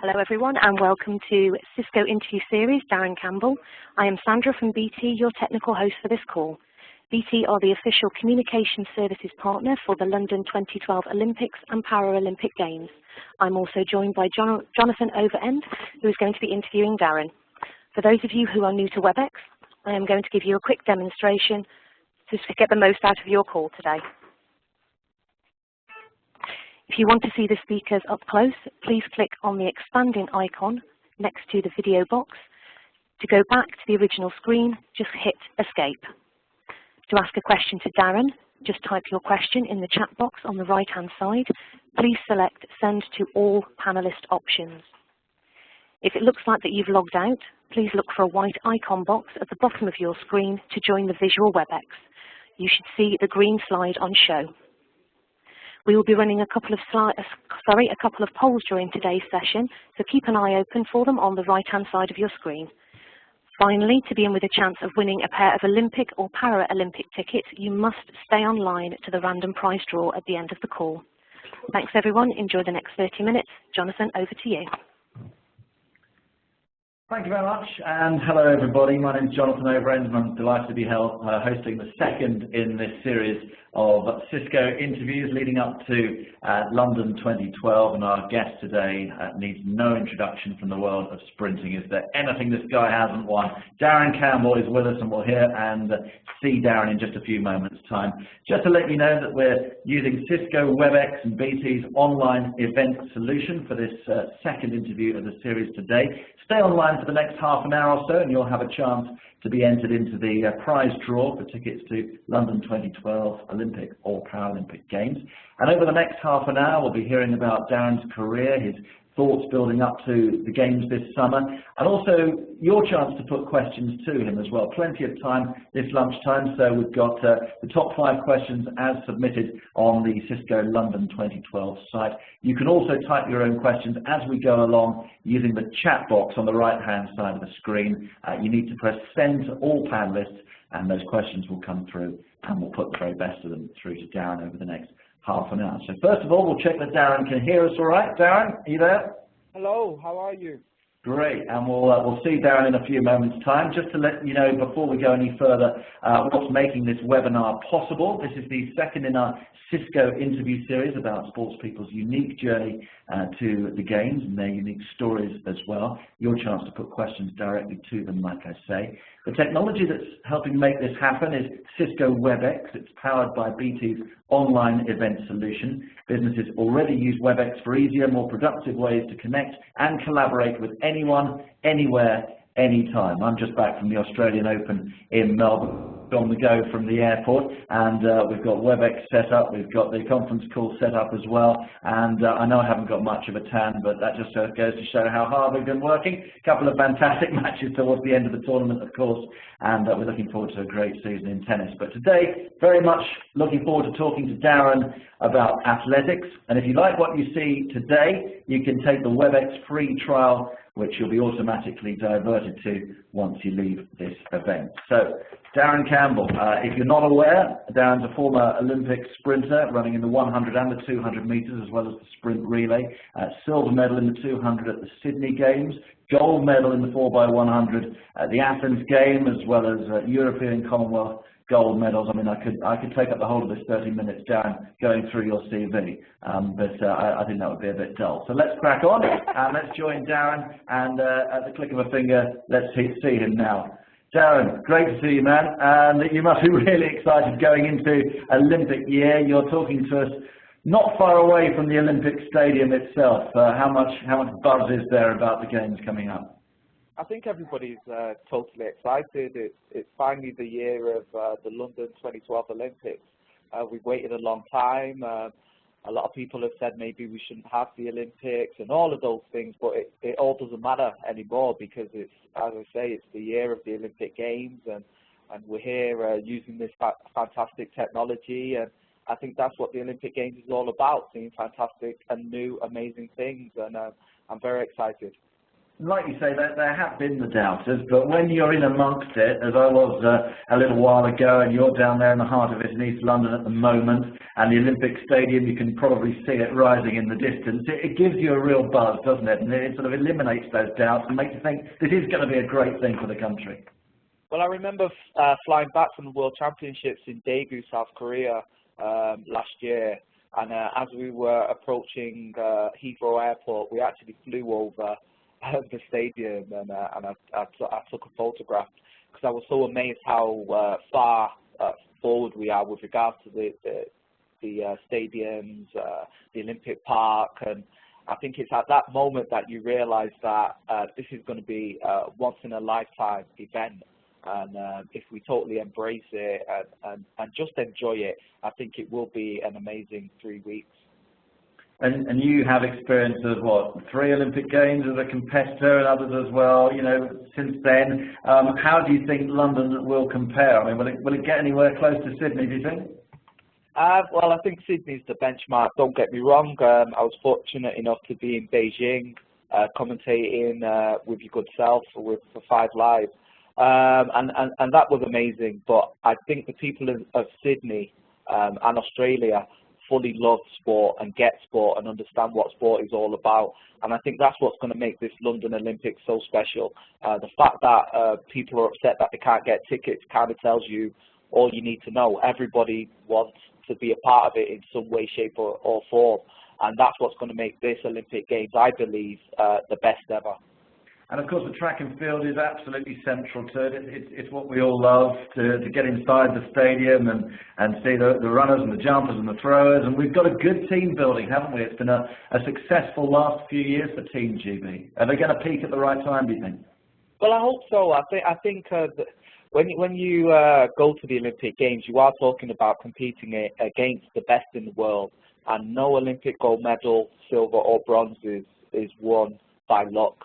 Hello everyone and welcome to Cisco Interview Series, Darren Campbell. I am Sandra from BT, your technical host for this call. BT are the official communication services partner for the London 2012 Olympics and Paralympic Games. I'm also joined by Jonathan Overend, who is going to be interviewing Darren. For those of you who are new to WebEx, I am going to give you a quick demonstration to get the most out of your call today. If you want to see the speakers up close, please click on the expanding icon next to the video box. To go back to the original screen, just hit Escape. To ask a question to Darren, just type your question in the chat box on the right-hand side. Please select Send to All Panelist options. If it looks like that you've logged out, please look for a white icon box at the bottom of your screen to join the visual WebEx. You should see the green slide on Show. We will be running a couple of polls during today's session, so keep an eye open for them on the right-hand side of your screen. Finally, to be in with a chance of winning a pair of Olympic or Paralympic tickets, you must stay online to the random prize draw at the end of the call. Thanks everyone, enjoy the next 30 minutes. Jonathan, over to you. Thank you very much, and hello everybody. My name is Jonathan Overend, and I'm delighted to be hosting the second in this series of Cisco interviews leading up to London 2012, and our guest today needs no introduction from the world of sprinting. Is there anything this guy hasn't won? Darren Campbell is with us, and we'll hear and see Darren in just a few moments' time. Just to let you know that we're using Cisco WebEx and BT's online event solution for this second interview of the series today. Stay online for the next half an hour or so, and you'll have a chance to be entered into the prize draw for tickets to London 2012 Olympic or Paralympic Games. And over the next half an hour, we'll be hearing about Darren's career, his thoughts building up to the Games this summer, and also your chance to put questions to him as well. Plenty of time this lunchtime, so we've got the top 5 questions as submitted on the Cisco London 2012 site. You can also type your own questions as we go along using the chat box on the right-hand side of the screen. You need to press Send to All Panelists, and those questions will come through, and we'll put the very best of them through to Darren over the next half an hour. So first of all, we'll check that Darren can hear us all right. Darren, are you there? Hello, how are you? Great, and we'll see Darren in a few moments' time. Just to let you know before we go any further, what's making this webinar possible. This is the second in our Cisco interview series about sports people's unique journey to the Games and their unique stories as well. Your chance to put questions directly to them, like I say. The technology that's helping make this happen is Cisco WebEx. It's powered by BT's online event solution. Businesses already use WebEx for easier, more productive ways to connect and collaborate with anyone, anywhere, anytime. I'm just back from the Australian Open in Melbourne, on the go from the airport, and we've got WebEx set up, we've got the conference call set up as well, and I know I haven't got much of a tan, but that just goes to show how hard we've been working. A couple of fantastic matches towards the end of the tournament, of course, and we're looking forward to a great season in tennis. But today, very much looking forward to talking to Darren about athletics, and if you like what you see today, you can take the WebEx free trial, which you'll be automatically diverted to once you leave this event. So, Darren Campbell, if you're not aware, Darren's a former Olympic sprinter running in the 100 and the 200 meters as well as the sprint relay, silver medal in the 200 at the Sydney Games, gold medal in the 4x100 at the Athens Game, as well as European Commonwealth gold medals. I mean, I could take up the whole of this 30 minutes, Darren, going through your CV, but I think that would be a bit dull. So let's crack on, and let's join Darren, and at the click of a finger, let's see him now. Darren, great to see you, man, and you must be really excited going into Olympic year. You're talking to us not far away from the Olympic Stadium itself. How much buzz is there about the Games coming up? I think everybody's totally excited. It's finally the year of the London 2012 Olympics. We've waited a long time. A lot of people have said maybe we shouldn't have the Olympics and all of those things, but it all doesn't matter anymore because it's, as I say, it's the year of the Olympic Games, and we're here using this fantastic technology, and I think that's what the Olympic Games is all about, seeing fantastic and new, amazing things, and I'm very excited. like you say, there have been the doubters, but when you're in amongst it, as I was a little while ago, and you're down there in the heart of it in East London at the moment, and the Olympic Stadium, you can probably see it rising in the distance, it gives you a real buzz, doesn't it? And it sort of eliminates those doubts and makes you think this is going to be a great thing for the country. Well, I remember flying back from the World Championships in Daegu, South Korea last year, and as we were approaching Heathrow Airport, we actually flew over the stadium, and I took a photograph because I was so amazed how far forward we are with regards to the stadiums, the Olympic Park, and I think it's at that moment that you realise that this is going to be a once-in-a-lifetime event, and if we totally embrace it and just enjoy it, I think it will be an amazing 3 weeks. And you have experience of, what, 3 Olympic Games as a competitor and others as well, you know, since then. How do you think London will compare? I mean, will it get anywhere close to Sydney, do you think? Well, I think Sydney's the benchmark, don't get me wrong. I was fortunate enough to be in Beijing, commentating with your good self for 5 Live. And that was amazing, but I think the people of Sydney and Australia fully love sport and get sport and understand what sport is all about, and I think that's what's going to make this London Olympics so special. The fact that people are upset that they can't get tickets kind of tells you all you need to know. Everybody wants to be a part of it in some way, shape or form, and that's what's going to make this Olympic Games, I believe, the best ever. And of course the track and field is absolutely central to it. It's what we all love, to get inside the stadium and see the runners and the jumpers and the throwers. And we've got a good team building, haven't we? It's been a successful last few years for Team GB. Are they going to peak at the right time, do you think? Well, I hope so. I think that when you go to the Olympic Games, you are talking about competing against the best in the world. And no Olympic gold medal, silver or bronze is won by luck.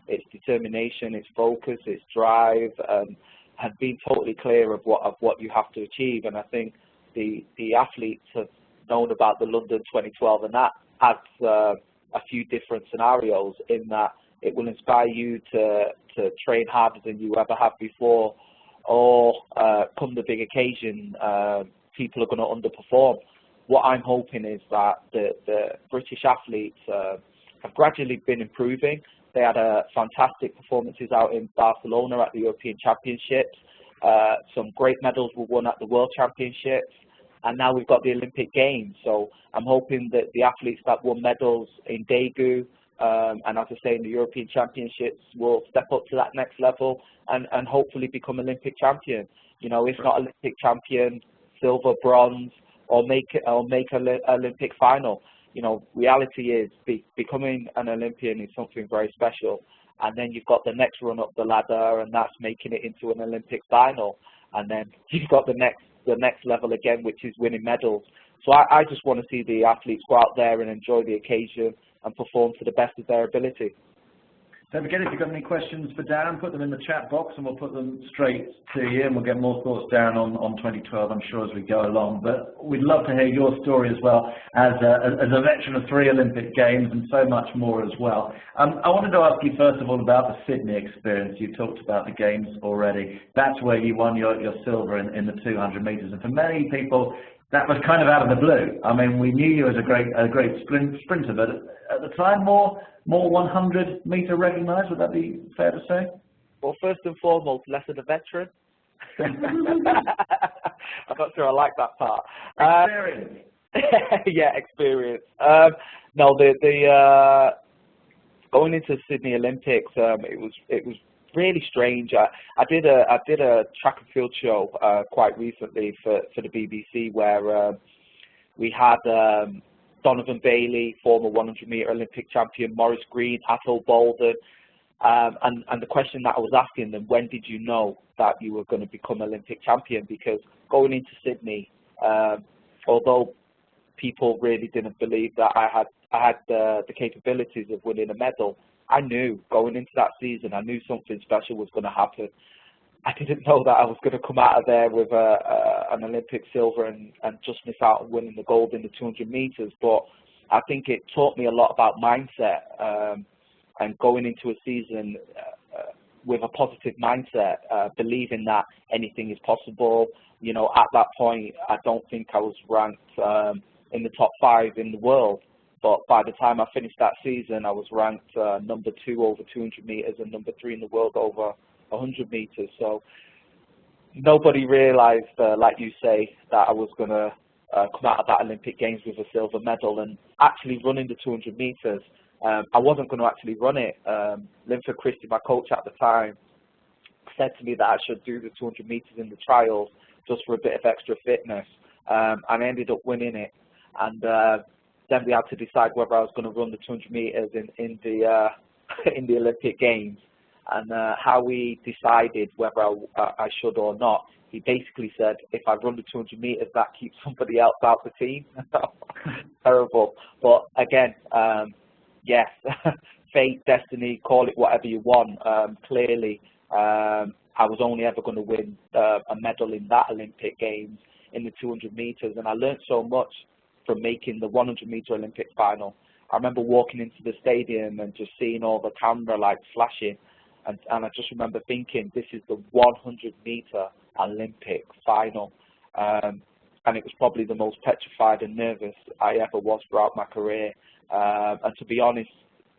It's determination, it's focus, it's drive, and being totally clear of what you have to achieve. And I think the athletes have known about the London 2012, and that adds a few different scenarios in that it will inspire you to train harder than you ever have before, or come the big occasion, people are going to underperform. What I'm hoping is that the British athletes have gradually been improving. They had fantastic performances out in Barcelona at the European Championships. Some great medals were won at the World Championships. And now we've got the Olympic Games. So I'm hoping that the athletes that won medals in Daegu, and as I say, in the European Championships, will step up to that next level and hopefully become Olympic champion. You know, if not Olympic champion, silver, bronze, or make an Olympic final. You know, reality is becoming an Olympian is something very special, and then you've got the next run up the ladder, and that's making it into an Olympic final, and then you've got the next level again, which is winning medals. So I just want to see the athletes go out there and enjoy the occasion and perform to the best of their ability. Don't forget, if you've got any questions for Darren, put them in the chat box and we'll put them straight to you, and we'll get more thoughts, Darren, on 2012, I'm sure, as we go along. But we'd love to hear your story as well, as a veteran of 3 Olympic Games and so much more as well. I wanted to ask you, first of all, about the Sydney experience. You've talked about the Games already. That's where you won your silver in the 200 metres. And for many people, that was kind of out of the blue. I mean, we knew you as a great sprinter, but at the time, more 100-metre recognised. Would that be fair to say? Well, first and foremost, less of a veteran. I'm not sure I like that part. Experience. Yeah, experience. No, going into Sydney Olympics, it was really strange. I did a track and field show quite recently for the BBC where we had Donovan Bailey, former 100-metre Olympic champion, Maurice Green, Atul Bolden, and the question that I was asking them: when did you know that you were going to become Olympic champion? Because going into Sydney, although people really didn't believe that I had the capabilities of winning a medal, I knew going into that season, I knew something special was going to happen. I didn't know that I was going to come out of there with an Olympic silver and just miss out on winning the gold in the 200 metres. But I think it taught me a lot about mindset. and going into a season with a positive mindset, believing that anything is possible. You know, at that point, I don't think I was ranked in the top 5 in the world. But by the time I finished that season, I was ranked number 2 over 200 meters and number 3 in the world over 100 meters. So nobody realized, like you say, that I was going to come out of that Olympic Games with a silver medal. And actually running the 200 meters, I wasn't going to actually run it. Linford Christie, my coach at the time, said to me that I should do the 200 meters in the trials just for a bit of extra fitness. And I ended up winning it. And then we had to decide whether I was going to run the 200 meters in the in the Olympic Games. And how we decided whether I should or not, he basically said, if I run the 200 meters, that keeps somebody else out of the team. Terrible. But again, yes, fate, destiny, call it whatever you want. Clearly, I was only ever going to win a medal in that Olympic Games in the 200 meters. And I learned so much from making the 100-meter Olympic final. I remember walking into the stadium and just seeing all the camera lights flashing. And I just remember thinking, this is the 100-meter Olympic final. And it was probably the most petrified and nervous I ever was throughout my career. And to be honest,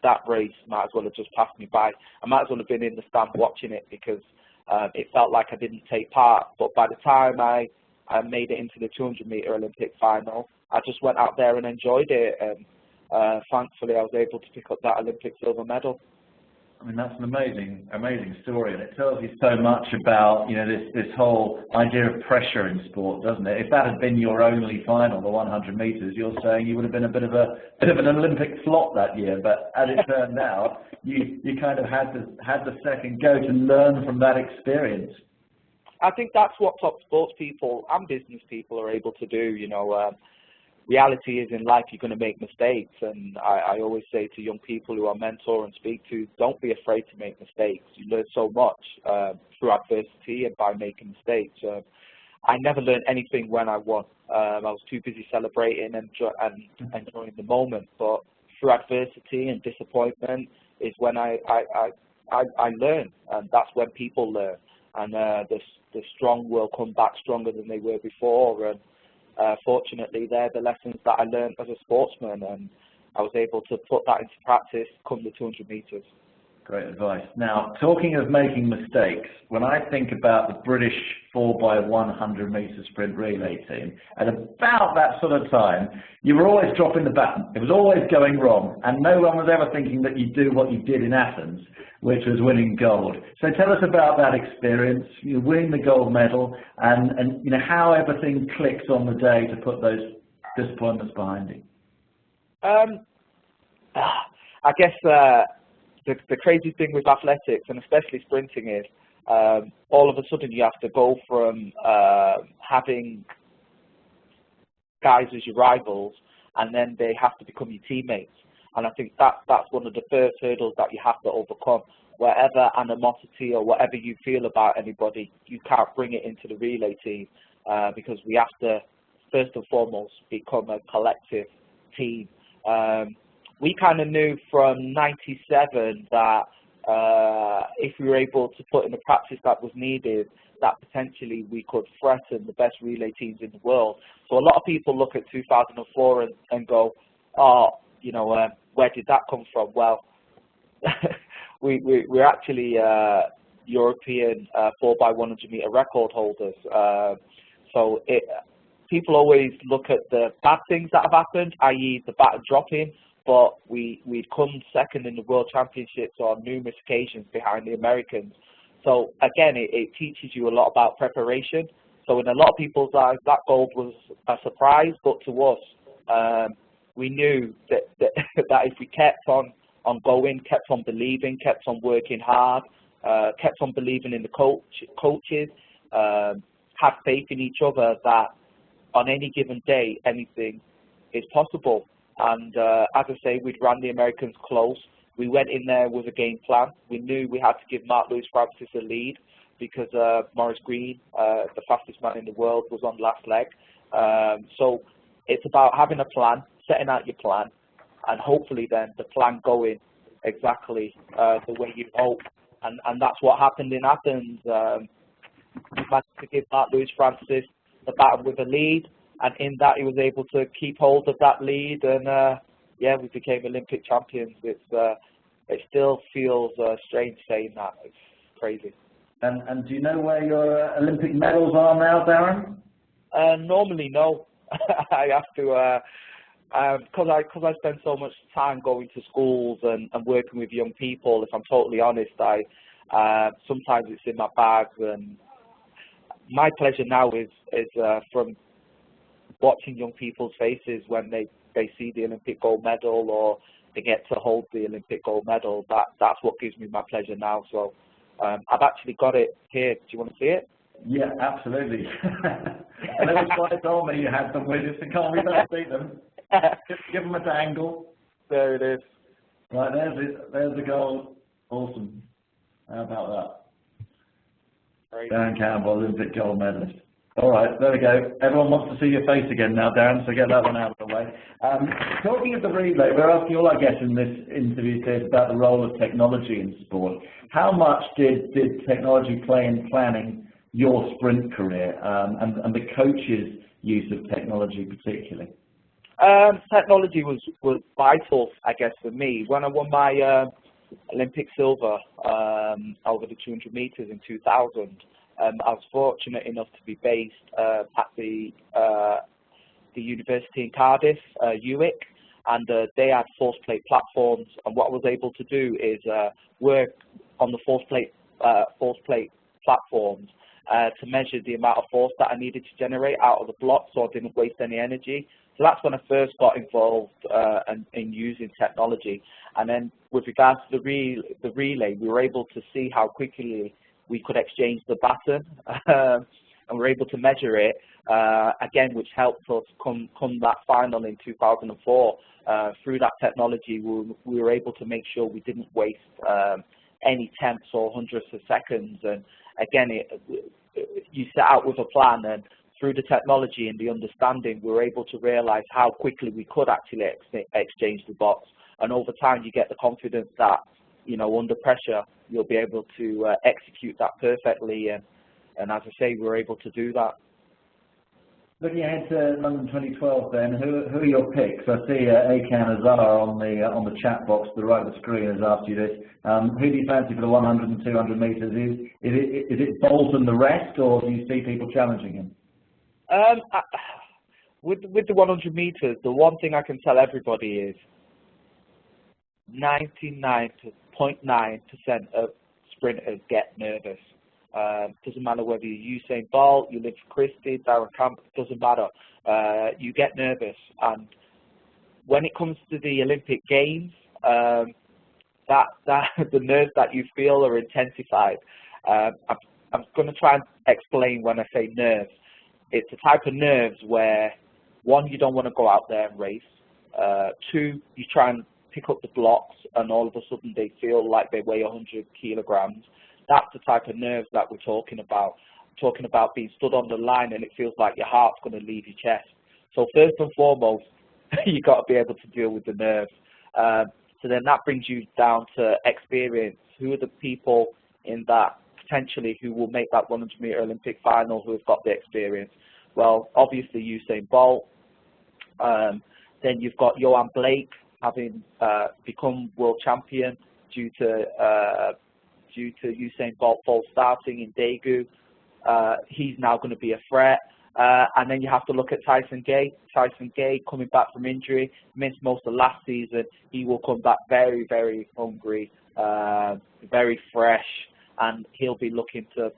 that race might as well have just passed me by. I might as well have been in the stand watching it because it felt like I didn't take part. But by the time I made it into the 200-meter Olympic final, I just went out there and enjoyed it. And thankfully, I was able to pick up that Olympic silver medal. I mean, that's an amazing story, and it tells you so much about, you know, this whole idea of pressure in sport, doesn't it? If that had been your only final, the 100 meters, you're saying you would have been a bit of an Olympic flop that year. But as it turned out, you kind of had the second go to learn from that experience. I think that's what top sports people and business people are able to do. You know, reality is in life you're going to make mistakes, and I always say to young people who I mentor and speak to, don't be afraid to make mistakes. You learn so much through adversity and by making mistakes. I never learned anything when I won. I was too busy celebrating and enjoying the moment. But through adversity and disappointment is when I learn, and that's when people learn. And the strong will come back stronger than they were before. And fortunately, they're the lessons that I learned as a sportsman, and I was able to put that into practice come the 200 meters. Great advice. Now, talking of making mistakes, when I think about the British 4x100 meter sprint relay team, at about that sort of time, you were always dropping the baton. It was always going wrong, and no one was ever thinking that you'd do what you did in Athens, which was winning gold. So tell us about that experience, you winning the gold medal, and you know, how everything clicks on the day to put those disappointments behind you. I guess the crazy thing with athletics, and especially sprinting, is all of a sudden you have to go from having guys as your rivals, and then they have to become your teammates. And I think that's one of the first hurdles that you have to overcome. Whatever animosity or whatever you feel about anybody, you can't bring it into the relay team because we have to, first and foremost, become a collective team. We kind of knew from '97 that if we were able to put in the practice that was needed, that potentially we could threaten the best relay teams in the world. So a lot of people look at 2004 and go, oh, you know, where did that come from? Well, we're actually European 4x100 meter record holders. So people always look at the bad things that have happened, i.e. the baton dropping, but we'd come second in the World Championships on numerous occasions behind the Americans. So again, it teaches you a lot about preparation. So in a lot of people's eyes, that gold was a surprise, but to us, we knew that if we kept on going, kept on believing, kept on working hard, kept on believing in the coaches, had faith in each other, that on any given day, anything is possible. And as I say, we'd ran the Americans close. We went in there with a game plan. We knew we had to give Mark Lewis Francis a lead because Maurice Green, the fastest man in the world, was on last leg. So it's about having a plan, setting out your plan, and hopefully then the plan going exactly the way you hope, and that's what happened in Athens. We managed to give Mark Louis Francis the baton with a lead, and in that he was able to keep hold of that lead, and yeah, we became Olympic champions. It still feels strange saying that. It's crazy. And do you know where your Olympic medals are now, Darren? Normally, no. I have to, because I spend so much time going to schools and working with young people. If I'm totally honest, sometimes it's in my bags, and my pleasure now is from watching young people's faces when they see the Olympic gold medal, or they get to hold the Olympic gold medal. That's what gives me my pleasure now. So I've actually got it here. Do you want to see it? Yeah, absolutely. And it was quite told me you had them with you, so can't we don't see them? Give them a dangle. There it is. Right, there's the goal. Awesome. How about that? Great. Darren Campbell, Olympic gold medalist. All right, there we go. Everyone wants to see your face again now, Darren, so get that one out of the way. Talking of the relay, we're asking all our guests in this interview today about the role of technology in sport. How much did technology play in planning your sprint career, and the coach's use of technology particularly? Technology was vital, I guess, for me. When I won my Olympic silver over the 200 meters in 2000, I was fortunate enough to be based at the university in Cardiff, UWIC, and they had force plate platforms. And what I was able to do is work on the force plate platforms to measure the amount of force that I needed to generate out of the block, so I didn't waste any energy. So that's when I first got involved in using technology. And then with regards to the relay, we were able to see how quickly we could exchange the baton, and we were able to measure it, again, which helped us come that final in 2004. Through that technology, we were able to make sure we didn't waste any tenths or hundredths of seconds. And again, you set out with a plan, and through the technology and the understanding, we were able to realize how quickly we could actually exchange the box. And over time, you get the confidence that, you know, under pressure, you'll be able to execute that perfectly. And as I say, we were able to do that. Looking ahead to London 2012, then, who are your picks? I see Akan Azar on the chat box to the right of the screen has asked you this. Who do you fancy for the 100 and 200 metres? Is it Bolt and the rest, or do you see people challenging him? With the 100 metres, the one thing I can tell everybody is 99.9% of sprinters get nervous. Doesn't matter whether you're Usain Bolt, you live for Christie, Darren Campbell, doesn't matter. You get nervous, and when it comes to the Olympic Games, that the nerves that you feel are intensified. I'm going to try and explain when I say nerves. It's a type of nerves where, one, you don't want to go out there and race. Two, you try and pick up the blocks, and all of a sudden they feel like they weigh 100 kilograms. That's the type of nerves that we're talking about. Talking about being stood on the line and it feels like your heart's going to leave your chest. So first and foremost, you've got to be able to deal with the nerves. So then that brings you down to experience. Who are the people in that potentially who will make that 100-meter Olympic final who have got the experience? Well, obviously Usain Bolt. Then you've got Johan Blake, having become world champion due to Usain Bolt false starting in Daegu. He's now going to be a threat. And then you have to look at Tyson Gay. Tyson Gay coming back from injury, missed most of last season. He will come back very, very hungry, very fresh, and he'll be looking to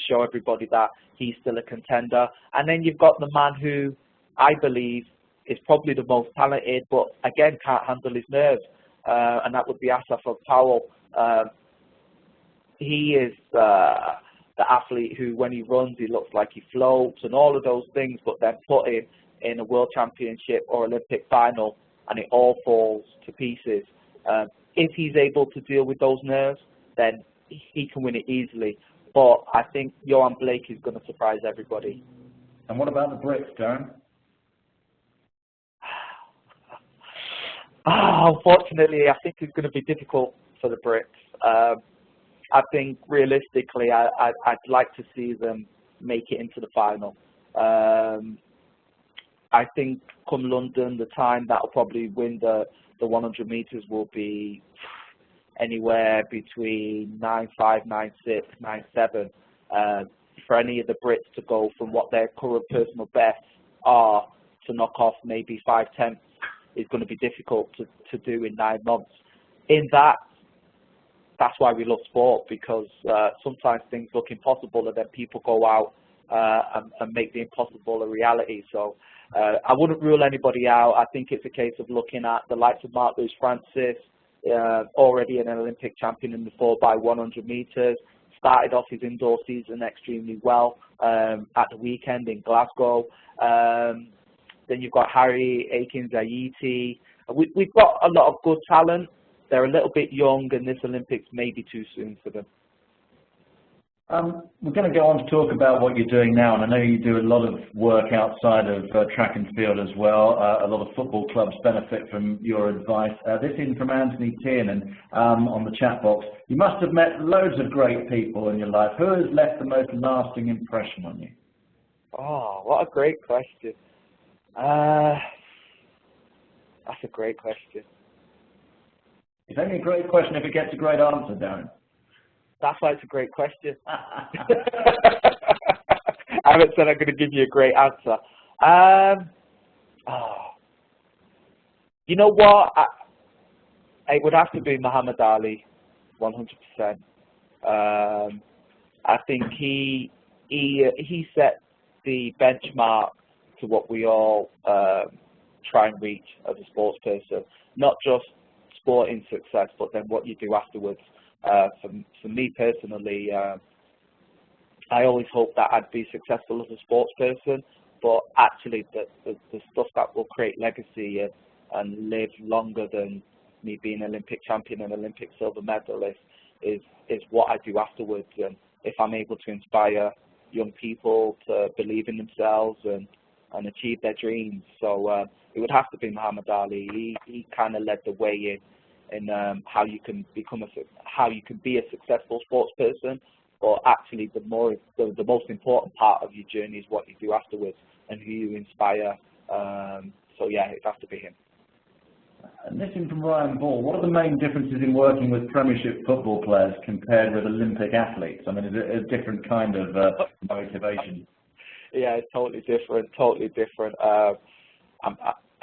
show everybody that he's still a contender. And then you've got the man who I believe is probably the most talented, but again can't handle his nerves, and that would be Asaf Powell. He is the athlete who, when he runs, he looks like he floats and all of those things, but then put him in a world championship or Olympic final and it all falls to pieces. If he's able to deal with those nerves, then he can win it easily. But I think Johan Blake is going to surprise everybody. And what about the Brits, Darren? Unfortunately, I think it's going to be difficult for the Brits. I think realistically, I'd like to see them make it into the final. I think come London, the time that'll probably win the 100 meters will be anywhere between 9.5, 9.6, 9.7. For any of the Brits to go from what their current personal bests are to knock off maybe 5/10 is going to be difficult to do in 9 months. That's why we love sport, because sometimes things look impossible and then people go out and make the impossible a reality. So I wouldn't rule anybody out. I think it's a case of looking at the likes of Mark Lewis Francis, already an Olympic champion in the 4x100 meters, started off his indoor season extremely well at the weekend in Glasgow. Then you've got Harry Akin-Zaiti. We've got a lot of good talent. They're a little bit young, and this Olympics may be too soon for them. We're going to go on to talk about what you're doing now, and I know you do a lot of work outside of track and field as well. A lot of football clubs benefit from your advice. This in from Anthony Tiernan on the chat box. You must have met loads of great people in your life. Who has left the most lasting impression on you? Oh, what a great question. That's a great question. It's only a great question if it gets a great answer, Darren. That's why it's a great question. I haven't said I'm going to give you a great answer. You know what? It would have to be Muhammad Ali, 100%. I think he set the benchmark to what we all try and reach as a sports person. Not just sporting success, but then what you do afterwards. For me personally, I always hope that I'd be successful as a sports person, but actually the stuff that will create legacy and live longer than me being an Olympic champion and Olympic silver medalist is what I do afterwards. And if I'm able to inspire young people to believe in themselves and achieve their dreams. So it would have to be Muhammad Ali. He kind of led the way in how you can be a successful sports person, but actually the most important part of your journey is what you do afterwards and who you inspire. So yeah, it has to be him. And this is from Ryan Ball. What are the main differences in working with Premiership football players compared with Olympic athletes? I mean, is it a different kind of motivation? Yeah, it's totally different. Totally different.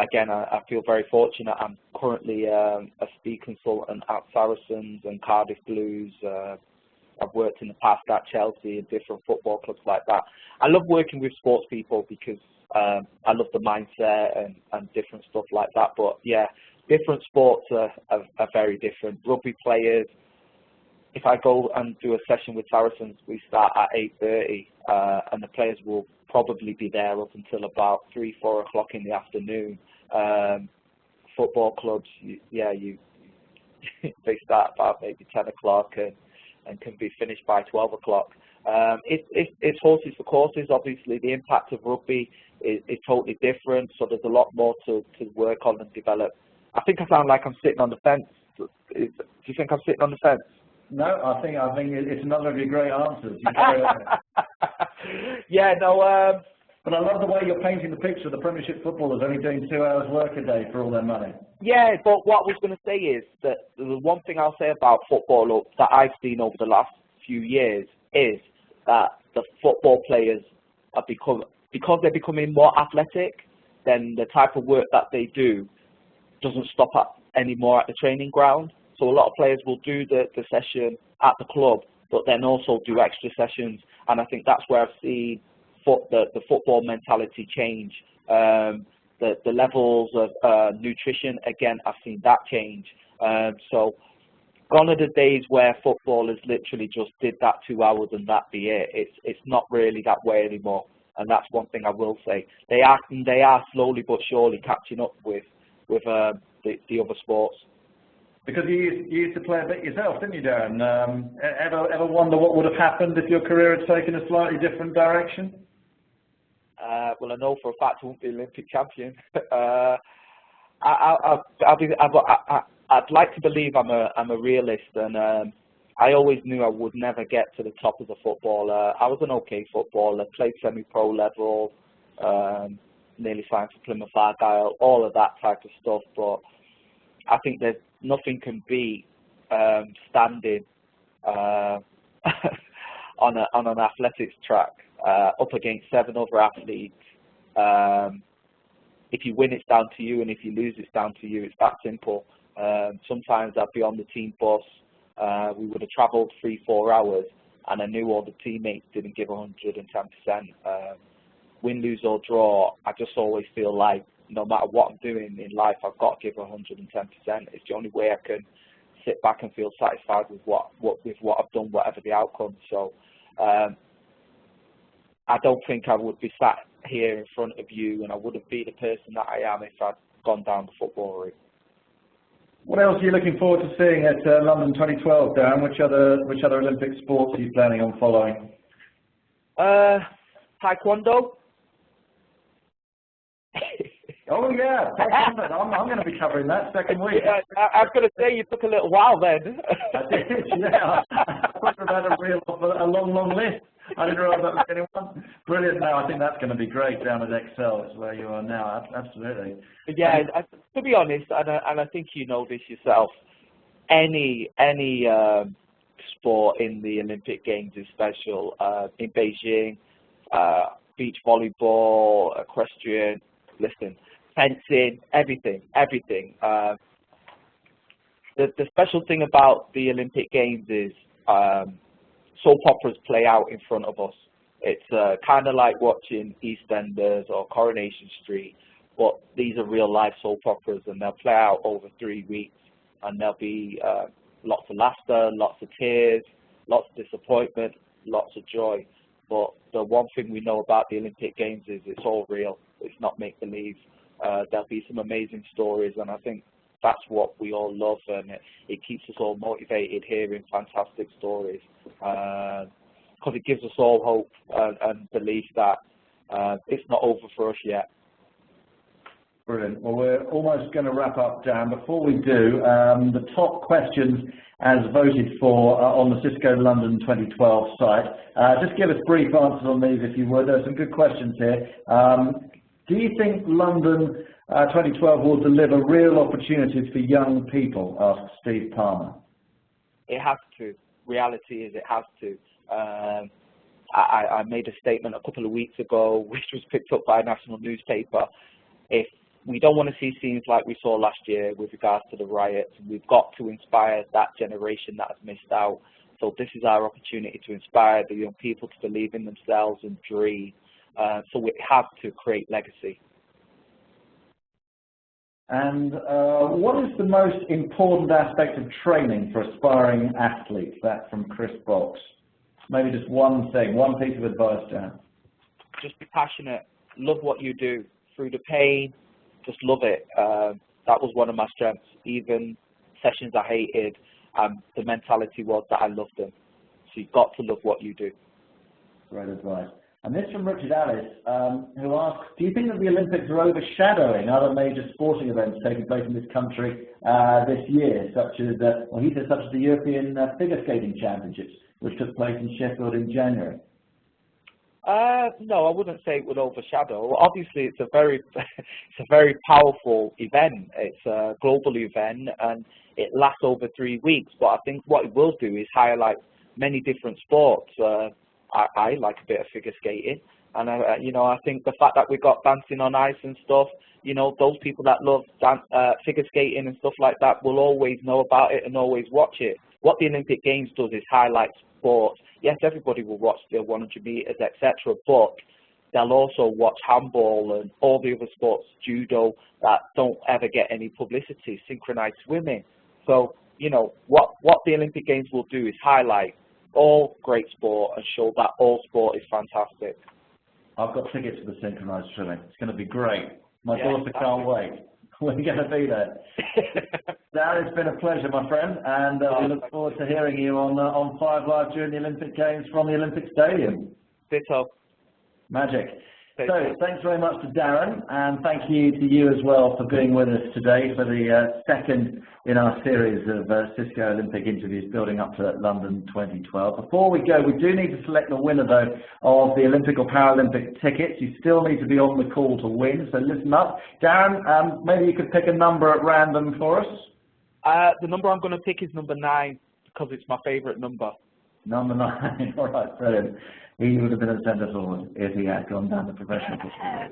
Again, I feel very fortunate. I'm currently a speed consultant at Saracens and Cardiff Blues. I've worked in the past at Chelsea and different football clubs like that. I love working with sports people because I love the mindset and different stuff like that. But yeah, different sports are very different. Rugby players, if I go and do a session with Saracens, we start at 8:30 and the players will probably be there up until about 3, 4 o'clock in the afternoon. Football clubs, they start about maybe 10 o'clock and can be finished by 12 o'clock. It's horses for courses. Obviously, the impact of rugby is totally different, so there's a lot more to work on and develop. I think I sound like I'm sitting on the fence. Do you think I'm sitting on the fence? No, I think it's another of your great answers. Yeah, no. But I love the way you're painting the picture of the Premiership footballers only doing 2 hours work a day for all their money. Yeah, but what I was going to say is that the one thing I'll say about football that I've seen over the last few years is that the football players are because they're becoming more athletic, then the type of work that they do doesn't stop anymore at the training ground. So a lot of players will do the session at the club, but then also do extra sessions. And I think that's where I've seen the football mentality change. The levels of nutrition, again, I've seen that change. So gone are the days where footballers literally just did that 2 hours and that be it. It's not really that way anymore. And that's one thing I will say. They are slowly but surely catching up with the other sports. Because you used to play a bit yourself, didn't you, Darren? Ever wonder what would have happened if your career had taken a slightly different direction? Well, I know for a fact I won't be Olympic champion. I'd like to believe I'm a realist, and I always knew I would never get to the top as a footballer. I was an okay footballer, played semi-pro level, nearly signed for Plymouth Argyle, all of that type of stuff. But I think there's nothing can beat standing on an athletics track up against 7 other athletes. If you win, it's down to you, and if you lose, it's down to you. It's that simple. Sometimes I'd be on the team bus. We would have travelled 3-4 hours, and I knew all the teammates didn't give 110%. Win, lose or draw, I just always feel like no matter what I'm doing in life, I've got to give 110%. It's the only way I can sit back and feel satisfied with what I've done, whatever the outcome. So I don't think I would be sat here in front of you, and I wouldn't be the person that I am if I'd gone down the football route. What else are you looking forward to seeing at London 2012, Darren? Which other Olympic sports are you planning on following? Taekwondo. Oh yeah, Taekwondo. I'm going to be covering that second week. Yeah, I was going to say you took a little while then. I did, yeah. I thought about a long list. I didn't realise that was anyone. Brilliant. No, I think that's going to be great down at Excel. It's where you are now. Absolutely. Yeah, to be honest, and I think you know this yourself, any sport in the Olympic Games is special. In Beijing, beach volleyball, equestrian, fencing, everything. The special thing about the Olympic Games is soap operas play out in front of us. It's kind of like watching EastEnders or Coronation Street, but these are real life soap operas, and they'll play out over 3 weeks, and there'll be lots of laughter, lots of tears, lots of disappointment, lots of joy. But the one thing we know about the Olympic Games is it's all real. It's not make-believe. There'll be some amazing stories, and I think that's what we all love, and it keeps us all motivated hearing fantastic stories, because it gives us all hope and belief that it's not over for us yet. Brilliant. Well, we're almost going to wrap up, Dan. Before we do, the top questions as voted for on the Cisco London 2012 site. Just give us brief answers on these if you would. There's some good questions here. Do you think London 2012 will deliver real opportunities for young people? Asked Steve Palmer. It has to. Reality is it has to. I made a statement a couple of weeks ago, which was picked up by a national newspaper. If we don't want to see scenes like we saw last year with regards to the riots, we've got to inspire that generation that has missed out. So this is our opportunity to inspire the young people to believe in themselves and dream. So we have to create legacy. And what is the most important aspect of training for aspiring athletes? That from Chris Box. Maybe just one thing, one piece of advice, Dan. Just be passionate. Love what you do. Through the pain, just love it. That was one of my strengths. Even sessions I hated, the mentality was that I loved them. So you've got to love what you do. Great advice. And this from Richard Ellis, who asks, do you think that the Olympics are overshadowing other major sporting events taking place in this country this year, such as, well, he said such as the European Figure Skating Championships, which took place in Sheffield in January? No, I wouldn't say it would overshadow. Obviously, it's a very powerful event. It's a global event, and it lasts over 3 weeks. But I think what it will do is highlight many different sports. I like a bit of figure skating, and I think the fact that we got dancing on ice and stuff, those people that love figure skating and stuff like that will always know about it and always watch it. What the Olympic Games does is highlight sports. Yes, everybody will watch the 100 meters, etc., but they'll also watch handball and all the other sports, judo, that don't ever get any publicity, synchronized swimming. So, what the Olympic Games will do is highlight all great sport and show that all sport is fantastic. I've got tickets to the synchronized swimming. It's going to be great. My daughter can't wait. We're going to be there. Darren, it's been a pleasure, my friend, and we look forward to hearing you on 5 Live during the Olympic Games from the Olympic Stadium. Ditto. Magic. So thanks very much to Darren, and thank you to you as well for being with us today for the second in our series of Cisco Olympic interviews building up to London 2012. Before we go, we do need to select the winner though of the Olympic or Paralympic tickets. You still need to be on the call to win, so listen up. Darren, maybe you could pick a number at random for us. The number I'm going to pick is number 9 because it's my favourite number. Number 9, all right, brilliant. He would have been a centre forward if he had gone down the professional football.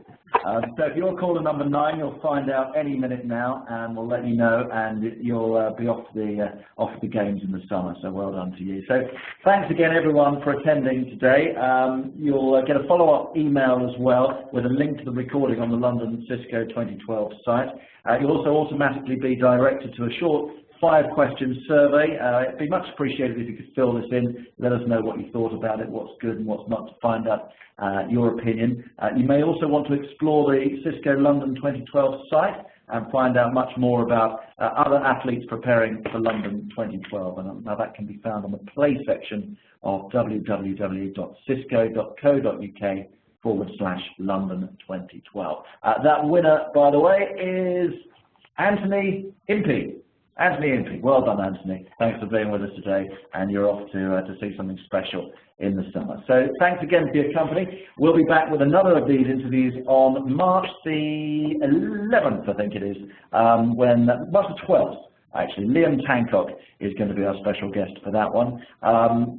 So if you're caller number 9, you'll find out any minute now, and we'll let you know, and you'll be off the games in the summer. So well done to you. So thanks again, everyone, for attending today. You'll get a follow-up email as well with a link to the recording on the London Cisco 2012 site. You'll also automatically be directed to a short 5-question survey. It'd be much appreciated if you could fill this in. Let us know what you thought about it, what's good and what's not, to find out your opinion. You may also want to explore the Cisco London 2012 site and find out much more about other athletes preparing for London 2012. And now that can be found on the play section of www.cisco.co.uk/London 2012. That winner, by the way, is Anthony Impey. Anthony Impey, well done, Anthony. Thanks for being with us today, and you're off to see something special in the summer. So thanks again for your company. We'll be back with another of these interviews on March the 11th, I think it is, March the 12th, actually. Liam Tancock is going to be our special guest for that one.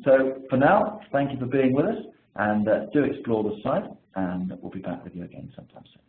So for now, thank you for being with us, and do explore the site, and we'll be back with you again sometime soon.